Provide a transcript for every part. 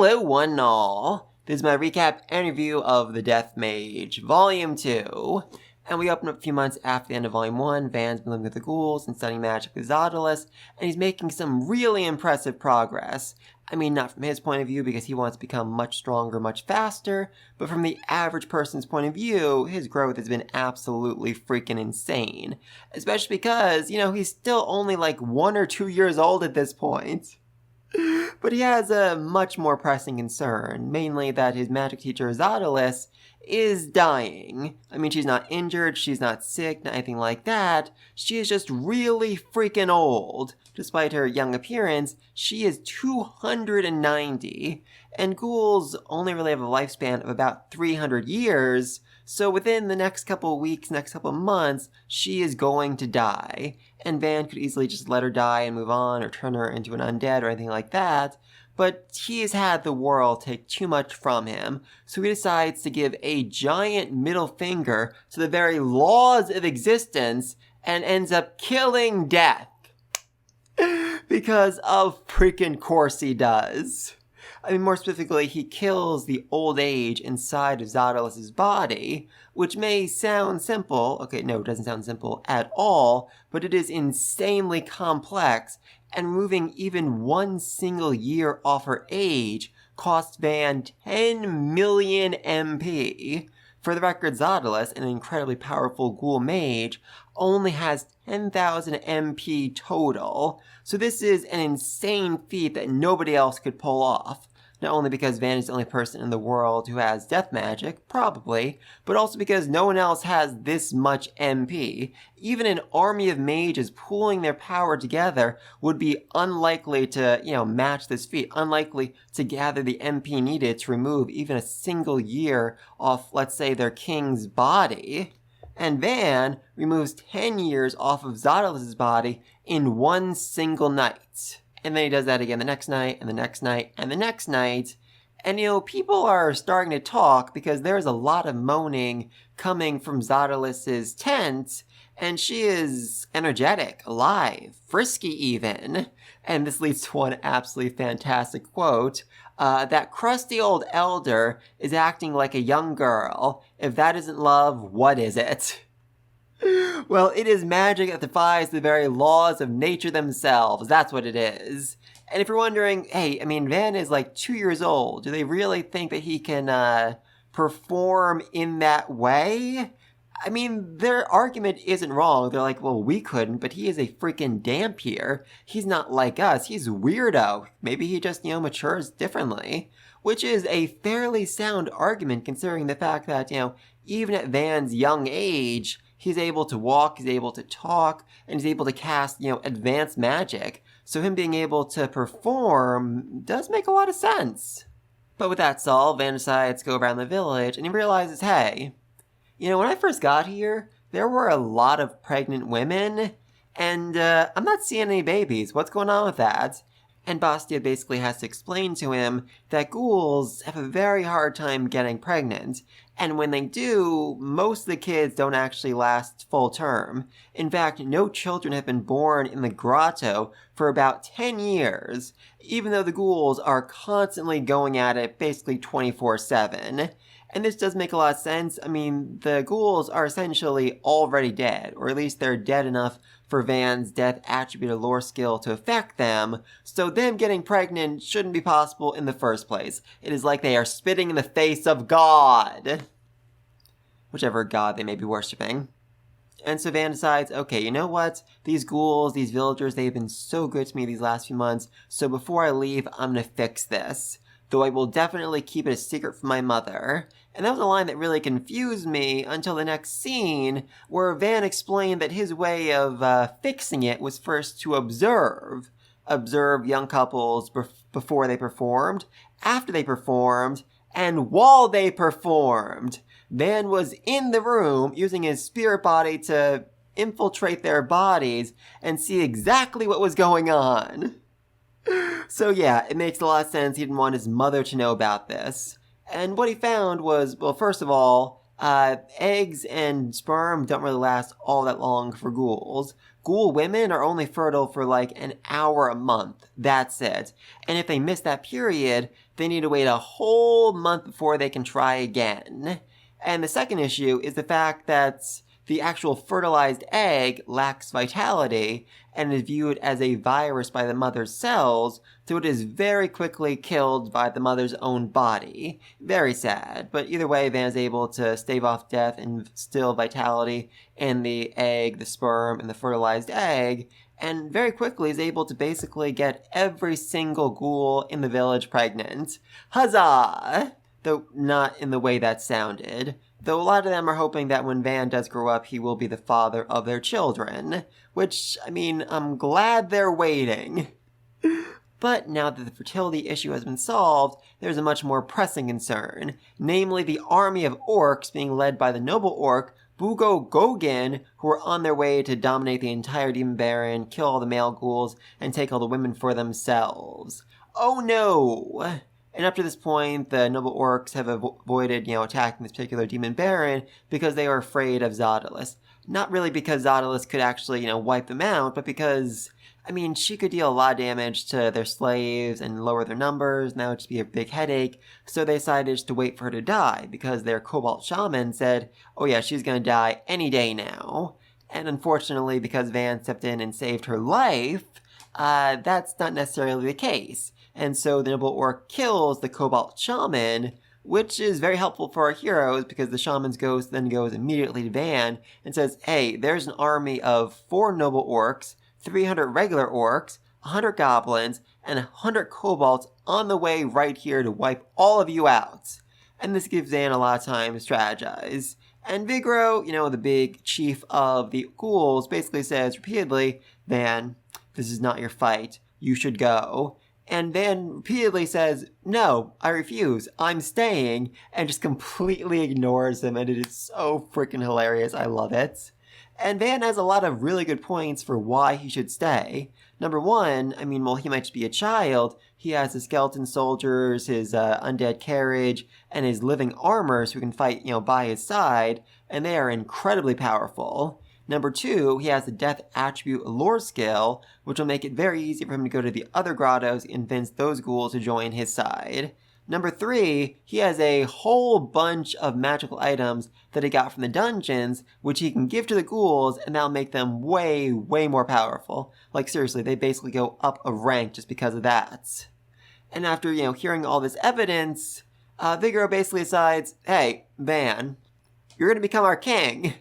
Hello one and all. This is my recap and review of The Death Mage, Volume 2. And we open up a few months after the end of Volume 1. Van's been living with the ghouls and studying magic with Zodilus, and he's making some really impressive progress. I mean, not from his point of view because he wants to become much stronger, much faster, but from the average person's point of view, his growth has been absolutely freaking insane. Especially because, he's still only like 1 or 2 years old at this point. But he has a much more pressing concern, mainly that his magic teacher Zodilus is dying. I mean, she's not injured, she's not sick, not anything like that. She is just really freaking old. Despite her young appearance, she is 290, and ghouls only really have a lifespan of about 300 years, so within the next couple weeks, next couple months, she is going to die. And Van could easily just let her die and move on, or turn her into an undead or anything like that, but he has had the world take too much from him, so he decides to give a giant middle finger to the very laws of existence and ends up killing death. Because of freaking course he does. I mean, more specifically, he kills the old age inside of Zodilus's body, which may sound simple. Okay, no, it doesn't sound simple at all, but it is insanely complex, and removing even one single year off her age costs Van 10 million MP. For the record, Zodilus, an incredibly powerful ghoul mage, only has 10,000 MP total, so this is an insane feat that nobody else could pull off. Not only because Van is the only person in the world who has death magic, probably, but also because no one else has this much MP. Even an army of mages pooling their power together would be unlikely to, match this feat, unlikely to gather the MP needed to remove even a single year off, let's say, their king's body. And Van removes 10 years off of Zodilus's body in one single night. And then he does that again the next night, and the next night, and the next night. And, people are starting to talk because there's a lot of moaning coming from Zodilus's tent, and she is energetic, alive, frisky even. And this leads to one absolutely fantastic quote. That crusty old elder is acting like a young girl. If that isn't love, what is it? Well, it is magic that defies the very laws of nature themselves. That's what it is. And if you're wondering, hey, Van is like 2 years old. Do they really think that he can perform in that way? Their argument isn't wrong. They're like, well, we couldn't, but he is a freaking Dampier. He's not like us. He's weirdo. Maybe he just, matures differently. Which is a fairly sound argument considering the fact that, even at Van's young age, he's able to walk, he's able to talk, and he's able to cast, advanced magic. So him being able to perform does make a lot of sense. But with that solved, Van decides to go around the village, and he realizes, hey, when I first got here, there were a lot of pregnant women, and I'm not seeing any babies. What's going on with that? And Bastia basically has to explain to him that ghouls have a very hard time getting pregnant, and when they do, most of the kids don't actually last full term. In fact, no children have been born in the grotto for about 10 years, even though the ghouls are constantly going at it basically 24/7. And this does make a lot of sense. The ghouls are essentially already dead, or at least they're dead enough for Van's death attributed lore skill to affect them, so them getting pregnant shouldn't be possible in the first place. It is like they are spitting in the face of God. Whichever god they may be worshipping. And so Van decides, okay, you know what? These ghouls, these villagers, they've been so good to me these last few months, so before I leave, I'm gonna fix this. Though I will definitely keep it a secret from my mother. And that was a line that really confused me until the next scene, where Van explained that his way of fixing it was first to observe. Observe young couples before they performed, after they performed, and while they performed. Van was in the room using his spirit body to infiltrate their bodies and see exactly what was going on. So yeah, it makes a lot of sense he didn't want his mother to know about this. And what he found was, well, first of all, eggs and sperm don't really last all that long for ghouls. ghoul women are only fertile for like an hour a month. That's it. And if they miss that period, they need to wait a whole month before they can try again. And the second issue is the fact that the actual fertilized egg lacks vitality and is viewed as a virus by the mother's cells, so it is very quickly killed by the mother's own body. Very sad, but either way, Van is able to stave off death and instill vitality in the egg, the sperm, and the fertilized egg, and very quickly is able to basically get every single ghoul in the village pregnant. Huzzah! Though not in the way that sounded. Though a lot of them are hoping that when Van does grow up, he will be the father of their children. Which, I mean, I'm glad they're waiting. But now that the fertility issue has been solved, there's a much more pressing concern. Namely, the army of orcs being led by the noble orc, Bugo Gogin, who are on their way to dominate the entire Demon Baron, kill all the male ghouls, and take all the women for themselves. Oh no! And up to this point, the noble orcs have avoided, attacking this particular Demon Baron because they are afraid of Zodilus. Not really because Zodilus could actually, wipe them out, but because, she could deal a lot of damage to their slaves and lower their numbers, and that would just be a big headache. So they decided just to wait for her to die, because their Cobalt Shaman said, oh yeah, she's gonna die any day now. And unfortunately, because Van stepped in and saved her life, that's not necessarily the case. And so the noble orc kills the Cobalt Shaman, which is very helpful for our heroes because the Shaman's ghost then goes immediately to Van and says, hey, there's an army of 4 noble orcs, 300 regular orcs, 100 goblins, and 100 kobolds on the way right here to wipe all of you out. And this gives Van a lot of time to strategize. And Vigro, the big chief of the ghouls, basically says repeatedly, Van, this is not your fight. You should go. And Van repeatedly says, no, I refuse, I'm staying, and just completely ignores him, and it is so freaking hilarious, I love it. And Van has a lot of really good points for why he should stay. Number one, he might just be a child, he has the skeleton soldiers, his undead carriage, and his living armors who can fight, by his side, and they are incredibly powerful. Number 2, he has the Death Attribute Lore skill, which will make it very easy for him to go to the other grottos and convince those ghouls to join his side. Number 3, he has a whole bunch of magical items that he got from the dungeons, which he can give to the ghouls, and that'll make them way, way more powerful. Like, seriously, they basically go up a rank just because of that. And after, hearing all this evidence, Vigoro basically decides, hey, Van, you're gonna become our king.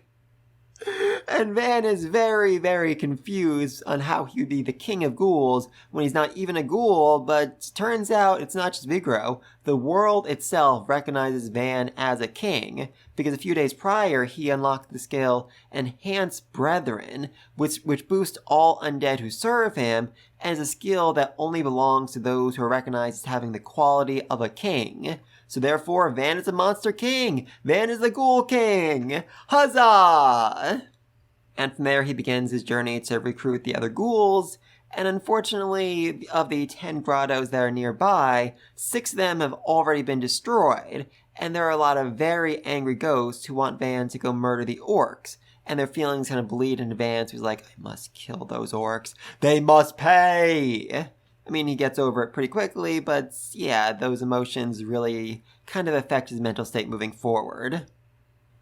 And Van is very, very confused on how he would be the king of ghouls when he's not even a ghoul, but turns out it's not just Vigro. The world itself recognizes Van as a king, because a few days prior he unlocked the skill Enhance Brethren, which boosts all undead who serve him, and is a skill that only belongs to those who are recognized as having the quality of a king. So therefore, Van is a monster king! Van is the ghoul king! Huzzah! And from there he begins his journey to recruit the other ghouls, and unfortunately, of the 10 grottos that are nearby, 6 of them have already been destroyed, and there are a lot of very angry ghosts who want Van to go murder the orcs, and their feelings kind of bleed into Van, so he's like, I must kill those orcs. They must pay! He gets over it pretty quickly, but yeah, those emotions really kind of affect his mental state moving forward.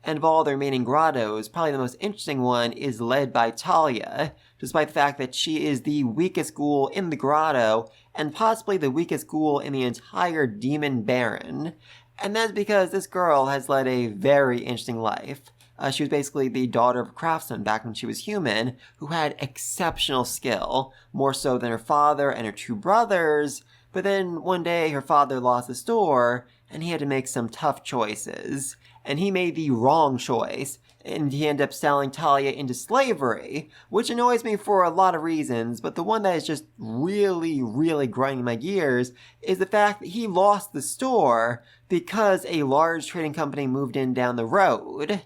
And of all the remaining grottos, probably the most interesting one is led by Talia, despite the fact that she is the weakest ghoul in the grotto, and possibly the weakest ghoul in the entire Demon Baron. And that's because this girl has led a very interesting life. She was basically the daughter of a craftsman back when she was human, who had exceptional skill, more so than her father and her 2 brothers, but then one day her father lost the store, and he had to make some tough choices. And he made the wrong choice, and he ended up selling Talia into slavery, which annoys me for a lot of reasons, but the one that is just really, really grinding my gears is the fact that he lost the store because a large trading company moved in down the road.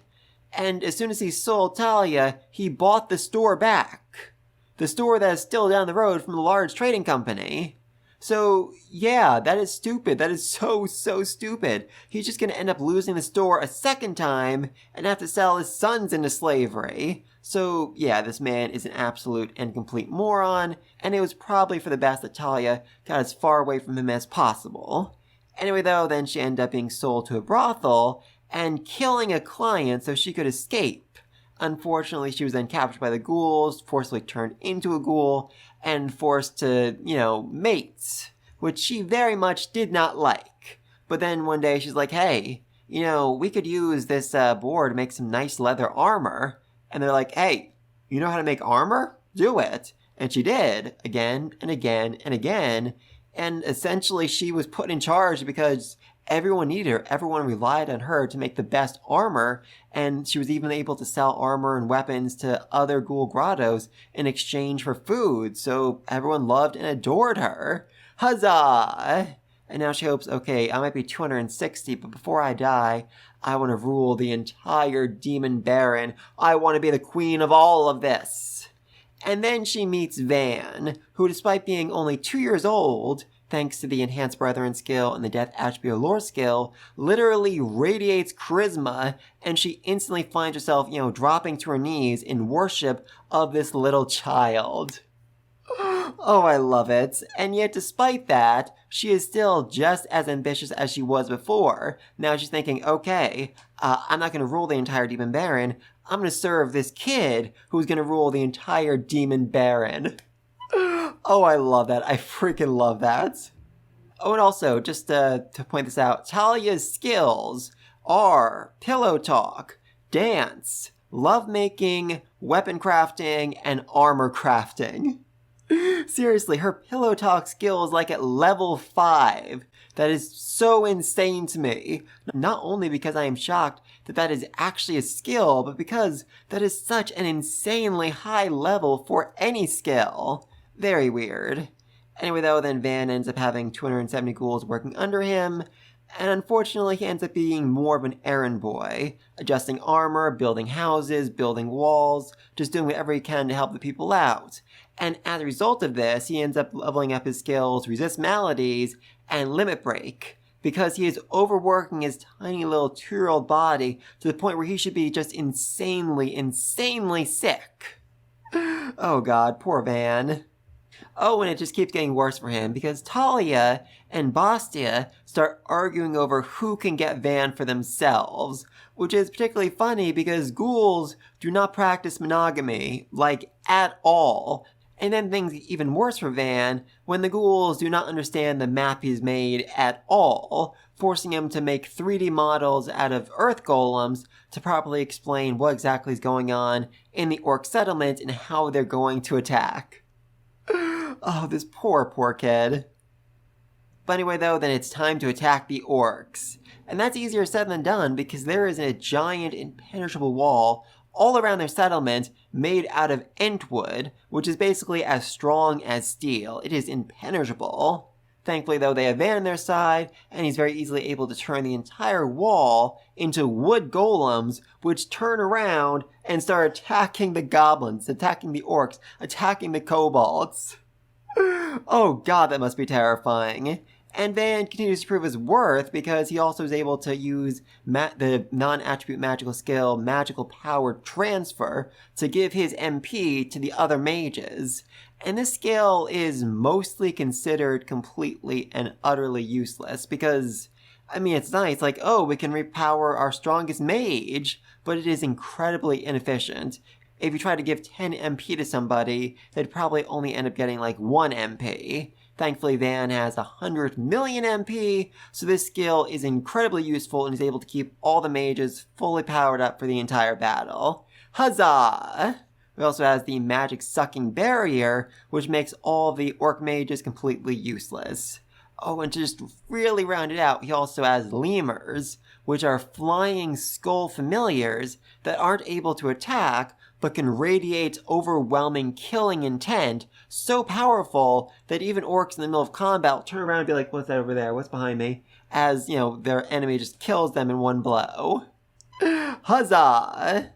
And as soon as he sold Talia, he bought the store back. The store that is still down the road from the large trading company. So, yeah, that is stupid. That is so stupid. He's just gonna end up losing the store a second time and have to sell his sons into slavery. So yeah, this man is an absolute and complete moron, and it was probably for the best that Talia got as far away from him as possible. Anyway though, then she ended up being sold to a brothel, and killing a client so she could escape. Unfortunately, she was then captured by the ghouls, forcibly turned into a ghoul, and forced to, mate, which she very much did not like. But then one day she's like, hey, we could use this board to make some nice leather armor. And they're like, hey, you know how to make armor? Do it. And she did, again and again and again. And essentially she was put in charge because everyone needed her. Everyone relied on her to make the best armor, and she was even able to sell armor and weapons to other ghoul grottos in exchange for food, so everyone loved and adored her. Huzzah! And now she hopes, okay, I might be 260, but before I die, I want to rule the entire Demon Baron. I want to be the queen of all of this. And then she meets Van, who despite being only 2 years old, thanks to the Enhanced Brethren skill and the Death Attribute Lore skill, literally radiates charisma, and she instantly finds herself, dropping to her knees in worship of this little child. Oh, I love it. And yet, despite that, she is still just as ambitious as she was before. Now she's thinking, okay, I'm not going to rule the entire Demon Baron. I'm going to serve this kid who's going to rule the entire Demon Baron. Oh, I love that. I freaking love that. Oh, and also, just to point this out, Talia's skills are pillow talk, dance, lovemaking, weapon crafting, and armor crafting. Seriously, her pillow talk skill is like at level 5. That is so insane to me. Not only because I am shocked that that is actually a skill, but because that is such an insanely high level for any skill. Very weird. Anyway though, then Van ends up having 270 ghouls working under him, and unfortunately he ends up being more of an errand boy, adjusting armor, building houses, building walls, just doing whatever he can to help the people out. And as a result of this, he ends up leveling up his skills, resist maladies, and limit break, because he is overworking his tiny little 2-year-old body to the point where he should be just insanely sick. Oh god, poor Van. Oh, and it just keeps getting worse for him, because Talia and Bastia start arguing over who can get Van for themselves, which is particularly funny because ghouls do not practice monogamy, at all. And then things get even worse for Van when the ghouls do not understand the map he's made at all, forcing him to make 3D models out of earth golems to properly explain what exactly is going on in the orc settlement and how they're going to attack. Oh, this poor kid. But anyway though, then it's time to attack the orcs. And that's easier said than done because there is a giant impenetrable wall all around their settlement made out of entwood, which is basically as strong as steel. It is impenetrable. Thankfully though, they have Van on their side, and he's very easily able to turn the entire wall into wood golems, which turn around and start attacking the goblins, attacking the orcs, attacking the kobolds. Oh god, that must be terrifying. And Van continues to prove his worth because he also is able to use the non-attribute magical skill Magical Power Transfer to give his MP to the other mages. And this skill is mostly considered completely and utterly useless because, it's nice, we can repower our strongest mage, but it is incredibly inefficient. If you try to give 10 MP to somebody, they'd probably only end up getting 1 MP. Thankfully, Van has 100 million MP, so this skill is incredibly useful and is able to keep all the mages fully powered up for the entire battle. Huzzah! He also has the magic sucking barrier, which makes all the orc mages completely useless. Oh, and to just really round it out, he also has lemurs, which are flying skull familiars that aren't able to attack, but can radiate overwhelming killing intent, so powerful that even orcs in the middle of combat will turn around and be like, what's that over there? What's behind me? As, their enemy just kills them in one blow. Huzzah!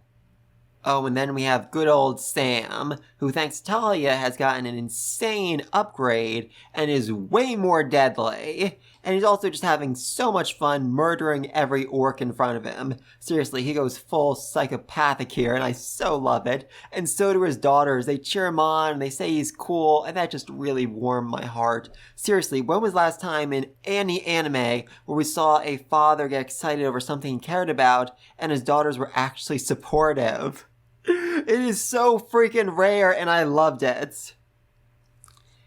Oh, and then we have good old Sam, who thanks to Talia has gotten an insane upgrade and is way more deadly. And he's also just having so much fun murdering every orc in front of him. Seriously, he goes full psychopathic here, and I so love it. And so do his daughters. They cheer him on, and they say he's cool, and that just really warmed my heart. Seriously, when was the last time in any anime where we saw a father get excited over something he cared about, and his daughters were actually supportive? It is so freaking rare, and I loved it.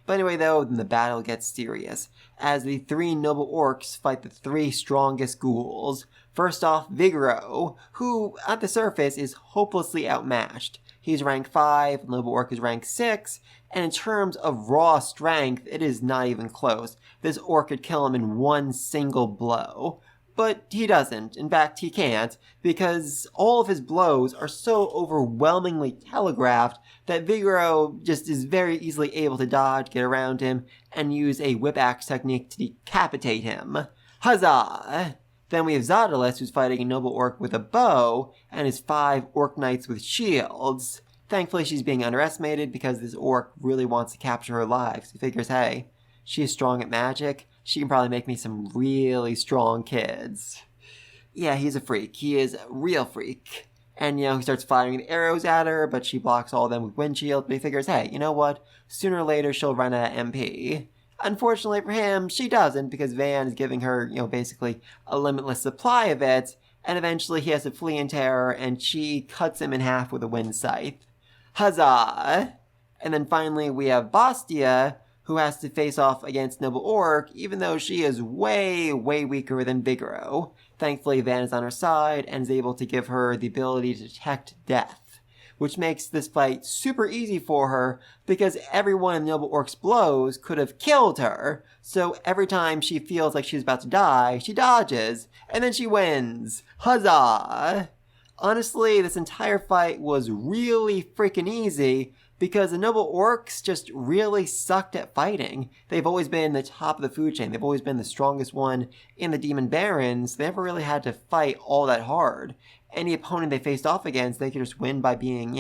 But anyway, though, then the battle gets serious, as the 3 noble orcs fight the 3 strongest ghouls. First off, Vigoro, who, at the surface, is hopelessly outmatched. He's rank 5, the noble orc is rank 6, and in terms of raw strength, it is not even close. This orc could kill him in one single blow. But he doesn't. In fact, he can't, because all of his blows are so overwhelmingly telegraphed that Vigoro just is very easily able to dodge, get around him, and use a whip axe technique to decapitate him. Huzzah! Then we have Zadalis, who's fighting a noble orc with a bow, and his 5 orc knights with shields. Thankfully, she's being underestimated because this orc really wants to capture her lives. He figures, hey, she is strong at magic. She can probably make me some really strong kids. Yeah, he's a freak. He is a real freak. And, he starts firing arrows at her, but she blocks all of them with windshield. But he figures, hey, you know what? Sooner or later, she'll run out of MP. Unfortunately for him, she doesn't, because Van is giving her, basically a limitless supply of it. And eventually, he has to flee in terror, and she cuts him in half with a wind scythe. Huzzah! And then finally, we have Bastia, who has to face off against Noble Orc, even though she is way, way weaker than Vigoro. Thankfully, Van is on her side and is able to give her the ability to detect death, which makes this fight super easy for her because every one of Noble Orc's blows could have killed her. So every time she feels like she's about to die, she dodges, and then she wins. Huzzah! Honestly, this entire fight was really freaking easy, because the noble orcs just really sucked at fighting. They've always been the top of the food chain. They've always been the strongest one in the Demon Barons. They never really had to fight all that hard. Any opponent they faced off against, they could just win by being,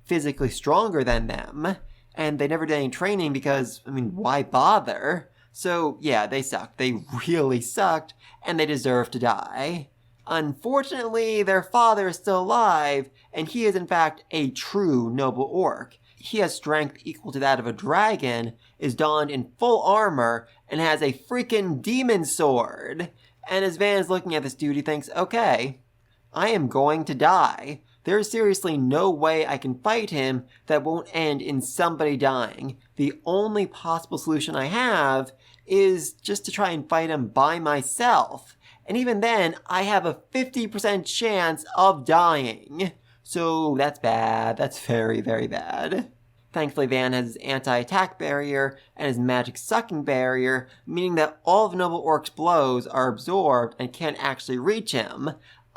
physically stronger than them. And they never did any training because, why bother? So, yeah, they sucked. They really sucked, and they deserve to die. Unfortunately, their father is still alive, and he is in fact a true noble orc. He has strength equal to that of a dragon, is donned in full armor, and has a freaking demon sword. And as Van is looking at this dude, he thinks, okay, I am going to die. There is seriously no way I can fight him that won't end in somebody dying. The only possible solution I have is just to try and fight him by myself. And even then, I have a 50% chance of dying. So that's bad. That's very, very bad. Thankfully, Van has his anti-attack barrier and his magic sucking barrier, meaning that all of Noble Orc's blows are absorbed and can't actually reach him.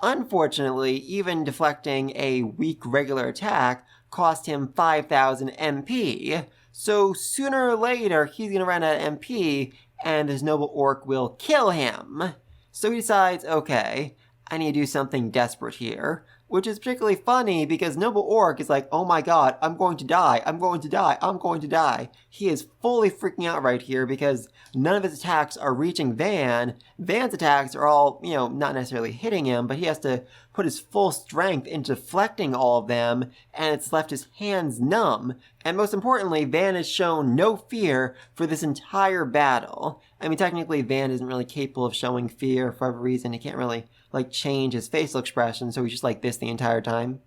Unfortunately, even deflecting a weak regular attack cost him 5,000 MP. So sooner or later, he's going to run out of MP, and this Noble Orc will kill him. So he decides, okay, I need to do something desperate here, which is particularly funny because Noble Orc is like, oh my god, I'm going to die, I'm going to die, I'm going to die. He is fully freaking out right here because none of his attacks are reaching Van. Van's attacks are all, not necessarily hitting him, but he has to put his full strength into deflecting all of them, and it's left his hands numb. And most importantly, Van has shown no fear for this entire battle. Technically, Van isn't really capable of showing fear for whatever reason. He can't really, change his facial expression, so he's just like this the entire time.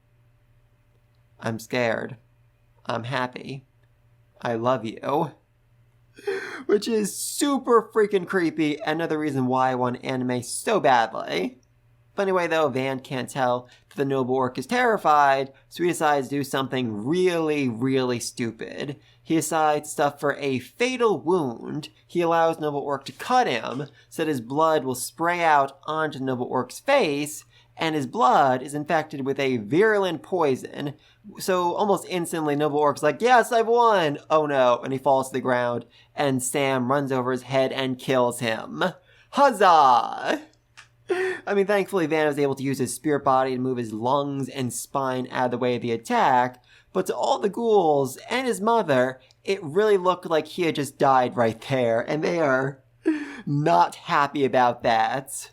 I'm scared. I'm happy. I love you. Which is super freaking creepy. Another reason why I want anime so badly. But anyway, though, Van can't tell that the noble orc is terrified, so he decides to do something really, really stupid. He decides to suffer a fatal wound. He allows noble orc to cut him, so that his blood will spray out onto noble orc's face, and his blood is infected with a virulent poison. So almost instantly, noble orc's like, yes, I've won! Oh no, and he falls to the ground, and Sam runs over his head and kills him. Huzzah! Thankfully, Van was able to use his spirit body to move his lungs and spine out of the way of the attack, but to all the ghouls and his mother, it really looked like he had just died right there, and they are Not happy about that.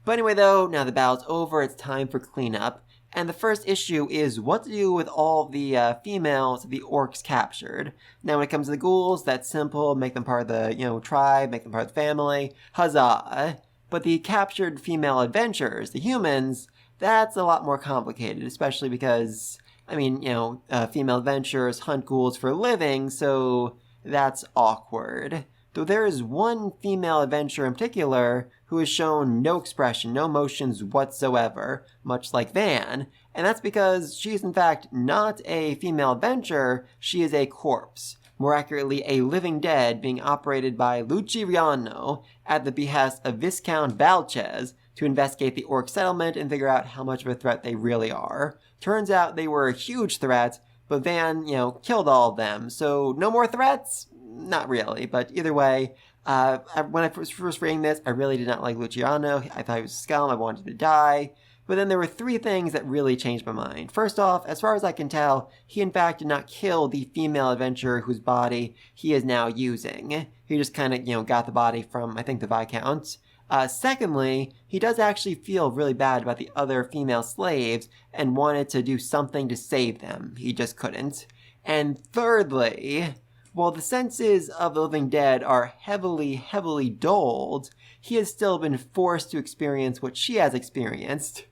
But anyway though, now the battle's over, it's time for cleanup. And the first issue is what to do with all the females the orcs captured. Now when it comes to the ghouls, that's simple, make them part of the, tribe, make them part of the family, huzzah. But the captured female adventurers, the humans, that's a lot more complicated, especially because, female adventurers hunt ghouls for a living, so that's awkward. Though there is one female adventurer in particular who has shown no expression, no emotions whatsoever, much like Van, and that's because she's in fact not a female adventurer, she is a corpse. More accurately, a living dead being operated by Luciano at the behest of Viscount Valches to investigate the orc settlement and figure out how much of a threat they really are. Turns out they were a huge threat, but Van, killed all of them, so no more threats? Not really, but either way, when I was first reading this, I really did not like Luciano. I thought he was a scum, I wanted to die. But then there were three things that really changed my mind. First off, as far as I can tell, he in fact did not kill the female adventurer whose body he is now using. He just kind of, got the body from, I think, the Viscount. Secondly, he does actually feel really bad about the other female slaves and wanted to do something to save them. He just couldn't. And thirdly, while the senses of the living dead are heavily, heavily dulled, he has still been forced to experience what she has experienced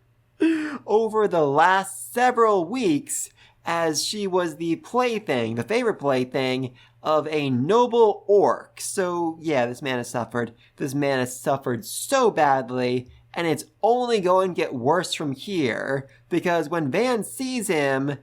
over the last several weeks, as she was the plaything, the favorite plaything, of a noble orc. So yeah, this man has suffered. This man has suffered so badly, and it's only going to get worse from here, because when Van sees him,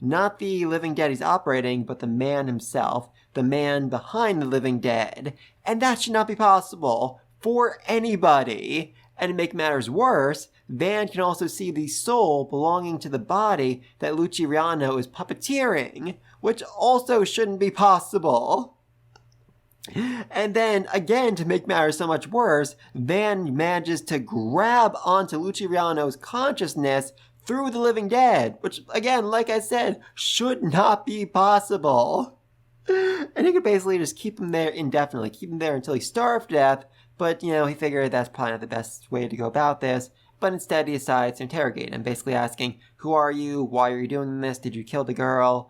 not the living dead he's operating, but the man himself, the man behind the living dead. And that should not be possible for anybody. And to make matters worse, Van can also see the soul belonging to the body that Luciano is puppeteering, which also shouldn't be possible. And then, again, to make matters so much worse, Van manages to grab onto Luciano's consciousness through the living dead, which, again, like I said, should not be possible. And he could basically just keep him there indefinitely, keep him there until he starved to death, but, he figured that's probably not the best way to go about this. But instead he decides to interrogate him, basically asking, who are you? Why are you doing this? Did you kill the girl?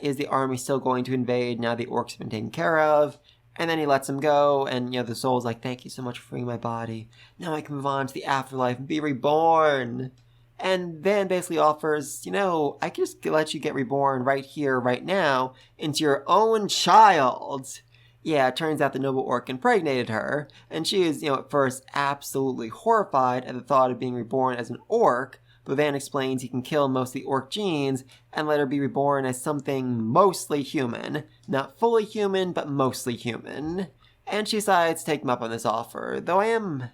Is the army still going to invade now the orcs have been taken care of? And then he lets him go, and, the soul's like, thank you so much for freeing my body. Now I can move on to the afterlife and be reborn. And then basically offers, I can just let you get reborn right here, right now, into your own child. Yeah, it turns out the noble orc impregnated her, and she is, at first absolutely horrified at the thought of being reborn as an orc, but Van explains he can kill most of the orc genes and let her be reborn as something mostly human. Not fully human, but mostly human. And she decides to take him up on this offer, though I am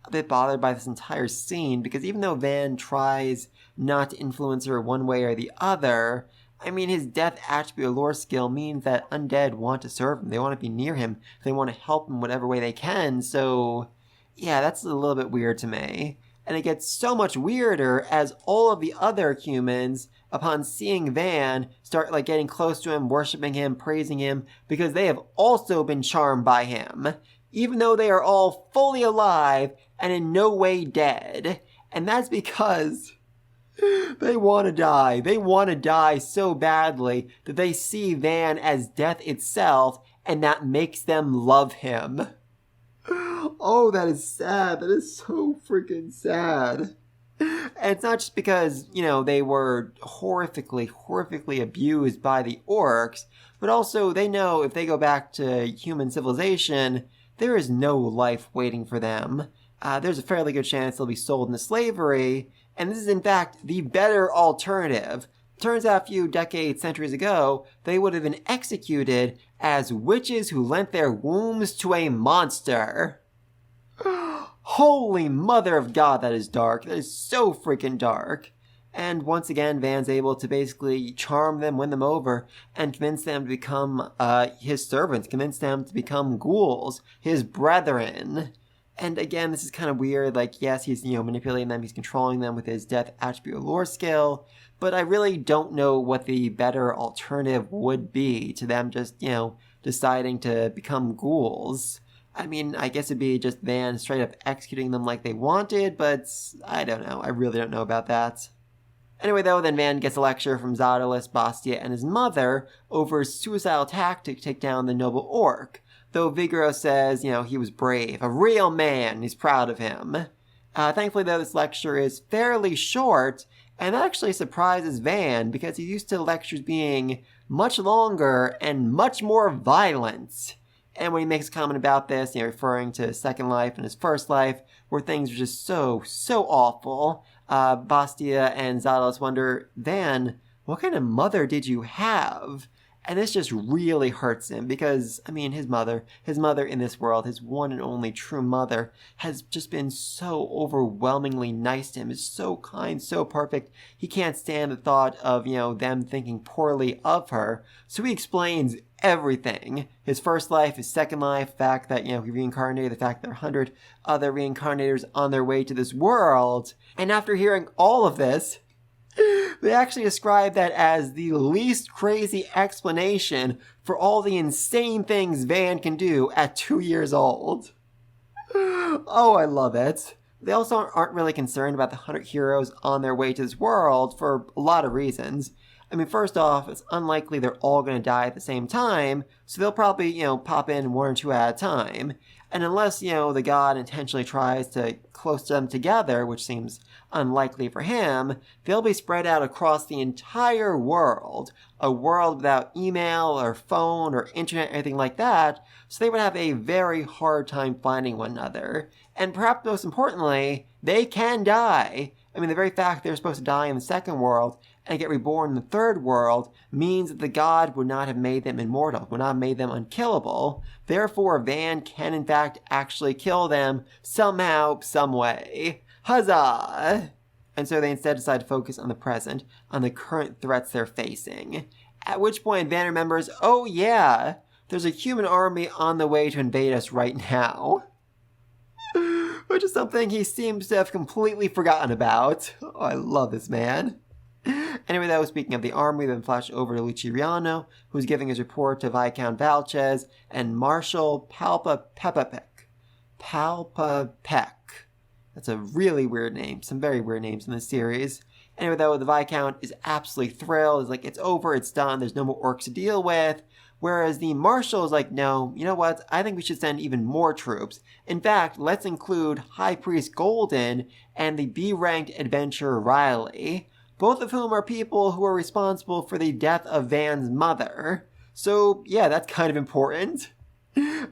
a bit bothered by this entire scene, because even though Van tries not to influence her one way or the other, his death attribute lore skill means that undead want to serve him. They want to be near him. They want to help him whatever way they can. So, yeah, that's a little bit weird to me. And it gets so much weirder as all of the other humans, upon seeing Van, start getting close to him, worshiping him, praising him, because they have also been charmed by him, even though they are all fully alive and in no way dead. And that's because they want to die. They want to die so badly that they see Van as death itself, and that makes them love him. Oh, that is sad. That is so freaking sad. And it's not just because, they were horrifically abused by the orcs, but also they know if they go back to human civilization, there is no life waiting for them. There's a fairly good chance they'll be sold into slavery, and this is in fact the better alternative. Turns out a few decades, centuries ago, they would have been executed as witches who lent their wombs to a monster. Holy mother of God, that is dark. That is so freaking dark. And once again, Van's able to basically charm them, win them over, and convince them to become his servants, convince them to become ghouls, his brethren. And again, this is kind of weird. Yes, he's, manipulating them, he's controlling them with his death attribute lore skill, but I really don't know what the better alternative would be to them just, deciding to become ghouls. I mean, I guess it'd be just Van straight up executing them like they wanted, but I don't know. I really don't know about that. Anyway, though, then Van gets a lecture from Zardalus, Bastia, and his mother over a suicidal tactic to take down the noble orc. Though Vigoro says, he was brave, a real man, he's proud of him. Thankfully, though, this lecture is fairly short, and that actually surprises Van, because he's used to lectures being much longer and much more violent. And when he makes a comment about this, referring to his second life and his first life, where things are just so awful, Bastia and Zardalus wonder, Van, what kind of mother did you have? And this just really hurts him because, his mother in this world, his one and only true mother, has just been so overwhelmingly nice to him, is so kind, so perfect. He can't stand the thought of, them thinking poorly of her. So he explains everything. His first life, his second life, the fact that, he reincarnated, the fact that there are 100 other reincarnators on their way to this world. And after hearing all of this, they actually describe that as the least crazy explanation for all the insane things Van can do at 2 years old. Oh, I love it. They also aren't really concerned about the 100 heroes on their way to this world for a lot of reasons. First off, it's unlikely they're all going to die at the same time, so they'll probably, pop in 1 or 2 at a time. And unless, the god intentionally tries to close them together, which seems unlikely for him, they'll be spread out across the entire world. A world without email or phone or internet or anything like that, so they would have a very hard time finding one another. And perhaps most importantly, they can die. The very fact they're supposed to die in the second world and get reborn in the third world means that the god would not have made them immortal, would not have made them unkillable. Therefore, Van can in fact actually kill them somehow, some way. Huzzah! And so they instead decide to focus on the present, on the current threats they're facing. At which point Van remembers, oh yeah, there's a human army on the way to invade us right now. Which is something he seems to have completely forgotten about. Oh, I love this man. Anyway, though, speaking of the army, then flash over to Luciriano, who's giving his report to Viscount Valchez and Marshal Palpapek. That's a really weird name. Some very weird names in this series. Anyway, though, the Viscount is absolutely thrilled. He's like, it's over, it's done, there's no more orcs to deal with. Whereas the Marshal is like, no, you know what? I think we should send even more troops. In fact, let's include High Priest Golden and the B-ranked adventurer Riley, both of whom are people who are responsible for the death of Van's mother. So, yeah, that's kind of important.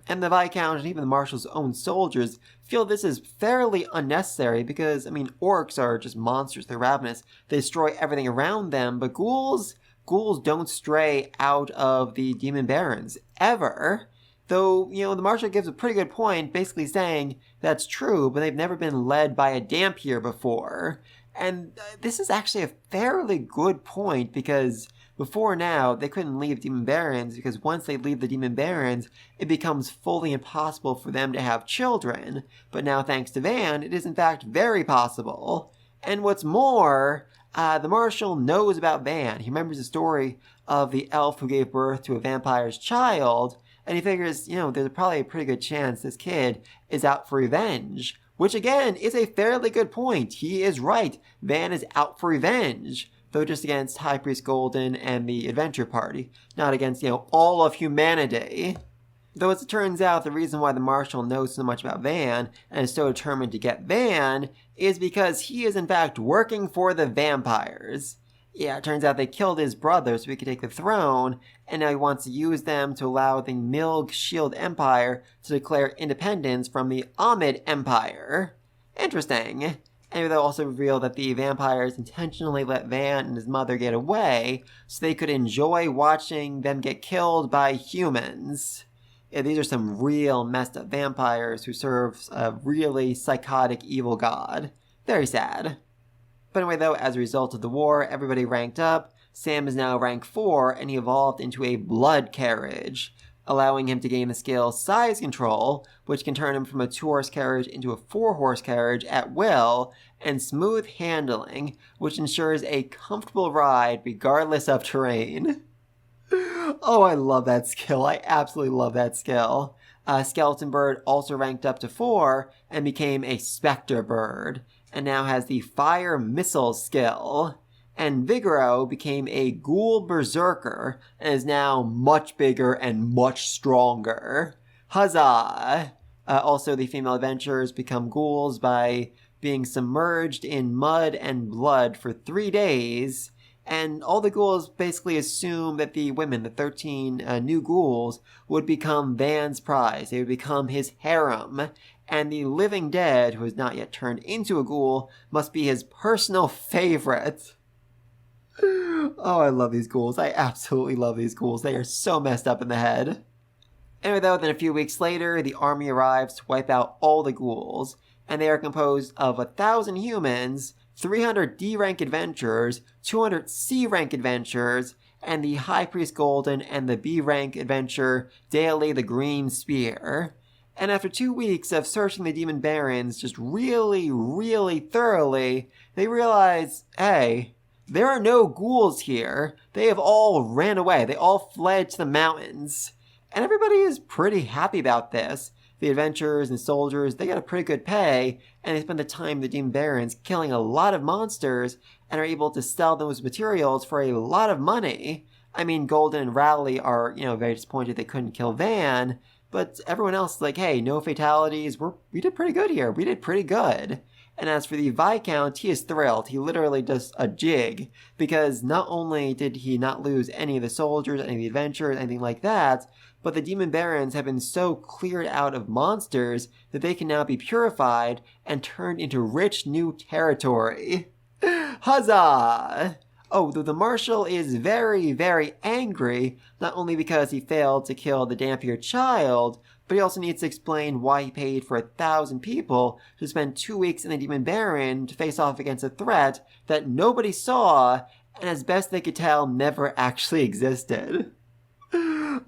And the Viscount and even the Marshal's own soldiers feel this is fairly unnecessary because, orcs are just monsters. They're ravenous. They destroy everything around them, but ghouls don't stray out of the Demon Barrens, ever. Though, the Marshal gives a pretty good point, basically saying that's true, but they've never been led by a Dampier before. And this is actually a fairly good point, because before now, they couldn't leave Demon Barrens, because once they leave the Demon Barrens, it becomes fully impossible for them to have children. But now, thanks to Van, it is in fact very possible. And what's more, the Marshal knows about Van. He remembers the story of the elf who gave birth to a vampire's child, and he figures, there's probably a pretty good chance this kid is out for revenge. Which, again, is a fairly good point. He is right. Van is out for revenge. Though just against High Priest Golden and the Adventure Party. Not against, all of humanity. Though as it turns out, the reason why the Marshal knows so much about Van and is so determined to get Van is because he is in fact working for the vampires. Yeah, it turns out they killed his brother so he could take the throne, and now he wants to use them to allow the Milg Shield Empire to declare independence from the Ahmed Empire. Interesting. And they'll also reveal that the vampires intentionally let Van and his mother get away so they could enjoy watching them get killed by humans. Yeah, these are some real messed up vampires who serve a really psychotic evil god. Very sad. But anyway, though, as a result of the war, everybody ranked up. Sam is now rank 4, and he evolved into a blood carriage, allowing him to gain the skill Size Control, which can turn him from a 2-horse carriage into a 4-horse carriage at will, and Smooth Handling, which ensures a comfortable ride regardless of terrain. Oh, I love that skill. I absolutely love that skill. Skeleton Bird also ranked up to 4 and became a Spectre Bird, and now has the Fire Missile skill. And Vigoro became a Ghoul Berserker and is now much bigger and much stronger. Huzzah! Also, the female adventurers become ghouls by being submerged in mud and blood for 3 days. And all the ghouls basically assume that the women, the 13 new ghouls, would become Van's prize. They would become his harem. And the living dead, who has not yet turned into a ghoul, must be his personal favorite. Oh, I love these ghouls. I absolutely love these ghouls. They are so messed up in the head. Anyway, though, then a few weeks later, the army arrives to wipe out all the ghouls. And they are composed of 1,000 humans, 300 D-rank adventurers, 200 C-rank adventurers, and the High Priest Golden and the B-rank adventurer Daily the Green Spear. And after 2 weeks of searching the Demon Barrens just really, really thoroughly, they realize, hey, there are no ghouls here. They have all ran away. They all fled to the mountains. And everybody is pretty happy about this. The adventurers and soldiers, they got a pretty good pay, and they spend the time in the Demon Barrens killing a lot of monsters and are able to sell those materials for a lot of money. I mean, Golden and Rowley are, very disappointed they couldn't kill Van, but everyone else is like, hey, no fatalities, we did pretty good here, we did pretty good. And as for the Viscount, he is thrilled. He literally does a jig, because not only did he not lose any of the soldiers, any of the adventurers, anything like that, but the Demon Barrens have been so cleared out of monsters that they can now be purified and turned into rich new territory. Huzzah! Oh, though the Marshal is very, very angry, not only because he failed to kill the Dampier child, but he also needs to explain why he paid for 1,000 people to spend 2 weeks in the Demon Barren to face off against a threat that nobody saw, and as best they could tell, never actually existed.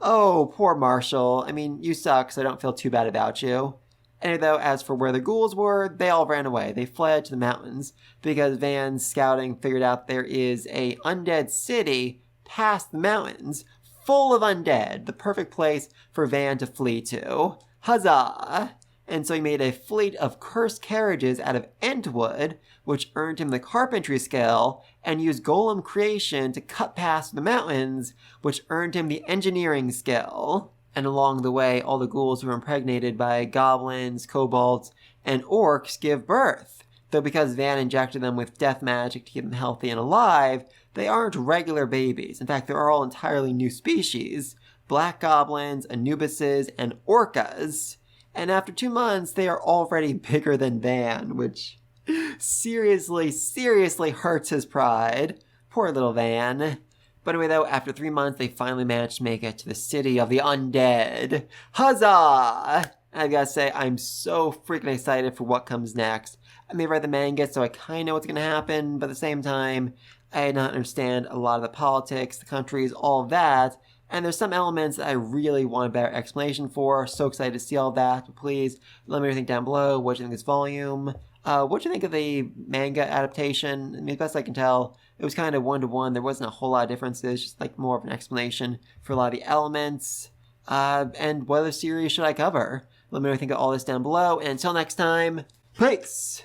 Oh, poor Marshall. I mean, you suck, so I don't feel too bad about you. Anyway, though, as for where the ghouls were, they all ran away. They fled to the mountains because Van's scouting figured out there is a undead city past the mountains full of undead, the perfect place for Van to flee to. Huzzah! And so he made a fleet of cursed carriages out of Entwood, which earned him the carpentry skill, and used golem creation to cut past the mountains, which earned him the engineering skill. And along the way, all the ghouls who were impregnated by goblins, kobolds, and orcs give birth. Though because Van injected them with death magic to keep them healthy and alive, they aren't regular babies. In fact, they're all entirely new species. Black goblins, Anubises, and orcas. And after 2 months, they are already bigger than Van, which seriously, seriously hurts his pride. Poor little Van. But anyway, though, after 3 months, they finally managed to make it to the city of the undead. Huzzah! And I've got to say, I'm so freaking excited for what comes next. I may read the manga, so I kind of know what's going to happen, but at the same time, I do not understand a lot of the politics, the countries, all of that. And there's some elements that I really want a better explanation for. So excited to see all that. But please, let me know what you think down below. What do you think of this volume? What do you think of the manga adaptation? I mean, as best I can tell, it was kind of 1-to-1. There wasn't a whole lot of differences. Just like more of an explanation for a lot of the elements. And what other series should I cover? Let me know what you think of all this down below. And until next time, peace!